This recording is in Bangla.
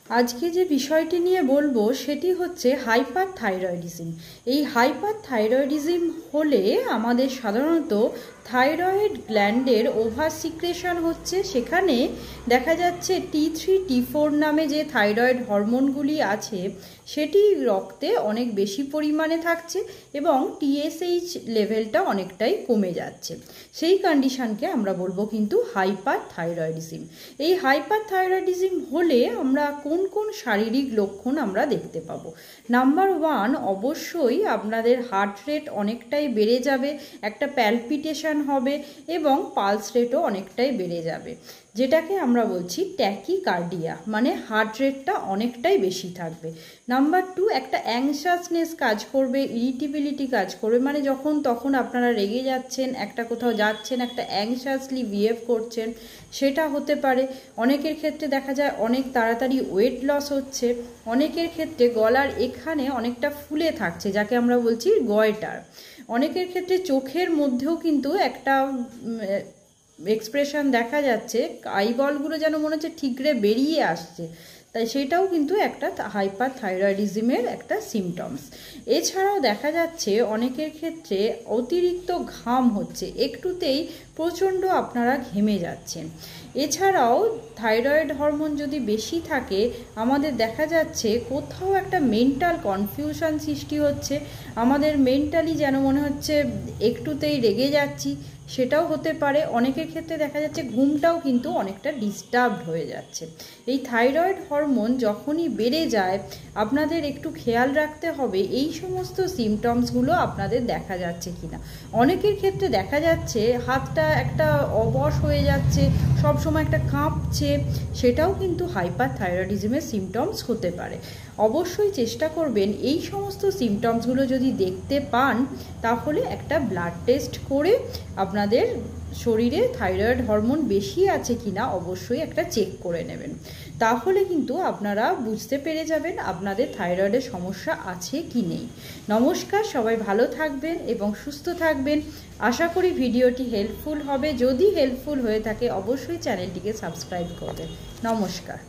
আজকে যে বিষয়টি নিয়ে বলবো সেটি হচ্ছে হাইপারথাইরয়েডিজম। এই হাইপারথাইরয়েডিজম হলে আমাদের সাধারণত থাইরয়েড গ্ল্যান্ডের ওভার সিক্রেশন হচ্ছে, সেখানে দেখা যাচ্ছে T3 T4 নামে যে থাইরয়েড হরমোনগুলি আছে সেটি রক্তে অনেক বেশি পরিমাণে থাকছে এবং TSH লেভেলটা অনেকটাই কমে যাচ্ছে। সেই কন্ডিশনকে আমরা বলবো কিন্তু হাইপারথাইরয়েডিজম। এই হাইপারথাইরয়েডিজম হলে আমরা কোন কোন শারীরিক লক্ষণ আমরা দেখতে পাবো? নাম্বার 1, অবশ্যই আপনাদের হার্ট রেট অনেকটাই বেড়ে যাবে, একটা প্যালপিটেশন হবে এবং পালস রেটও অনেকটাই বেড়ে যাবে, যেটাকে আমরা বলছি ট্যাকিকার্ডিয়া, মানে হার্ট রেটটা অনেকটাই বেশি থাকবে। নাম্বার 2, একটা অ্যাংশাসনেস কাজ করবে, ইরিটেবিলিটি কাজ করবে, মানে যখন তখন আপনারা রেগে যাচ্ছেন, একটা কোথাও যাচ্ছেন, একটা অ্যাংশাসলি বিহেভ করছেন, সেটা হতে পারে। অনেকের ক্ষেত্রে দেখা যায় অনেক তাড়াতাড়ি ওয়েট লস হচ্ছে, অনেকের ক্ষেত্রে গলার এখানে অনেকটা ফুলে থাকছে, যাকে আমরা বলছি গয়টার। অনেকের ক্ষেত্রে চোখের মধ্যেও কিন্তু একটা এক্সপ্রেশন দেখা যাচ্ছে, আইবলগুলো যেন মনে হচ্ছে ঠিকরে বেরিয়ে আসছে, তাই সেটাও কিন্তু একটা হাইপারথাইরয়েডিজমের একটা সিমটমস। এছাড়াও দেখা যাচ্ছে অনেকের ক্ষেত্রে অতিরিক্ত ঘাম হচ্ছে, একটুতেই প্রচণ্ড আপনারা ঘেমে যাচ্ছেন। এছাড়াও থাইরয়েড হরমোন যদি বেশি থাকে আমাদের দেখা যাচ্ছে কোথাও একটা মেন্টাল কনফিউশন সৃষ্টি হচ্ছে, আমাদের মেন্টালি যেন মনে হচ্ছে একটুতেই রেগে যাচ্ছি, সেটাও হতে পারে। অনেকের ক্ষেত্রে দেখা যাচ্ছে ঘুমটাও কিন্তু অনেকটা ডিস্টার্বড হয়ে যাচ্ছে। এই থাইরয়েড হরমোন যখনই বেড়ে যায় আপনাদের একটু খেয়াল রাখতে হবে এই সমস্ত সিমটমসগুলো আপনাদের দেখা যাচ্ছে কিনা। অনেকের ক্ষেত্রে দেখা যাচ্ছে হাতটা একটা অবশ হয়ে যাচ্ছে, সবসময় একটা কাঁপছে, সেটাও কিন্তু হাইপারথাইরয়েডিজমের সিমটমস হতে পারে। অবশ্যই চেষ্টা করবেন এই সমস্ত সিমটমসগুলো যদি দেখতে পান তাহলে একটা ব্লাড টেস্ট করে আপনাদের শরীরে থাইরয়েড হরমোন বেশি আছে কিনা অবশ্যই একটা চেক করে নেবেন, তাহলে কিন্তু আপনারা বুঝতে পেরে যাবেন আপনাদের থাইরয়েডের সমস্যা আছে কি নেই। নমস্কার, সবাই ভালো থাকবেন এবং সুস্থ থাকবেন। আশা করি ভিডিওটি হেল্পফুল হবে। যদি হেল্পফুল হয়ে থাকে অবশ্যই চ্যানেলটিকে সাবস্ক্রাইব করবেন। নমস্কার।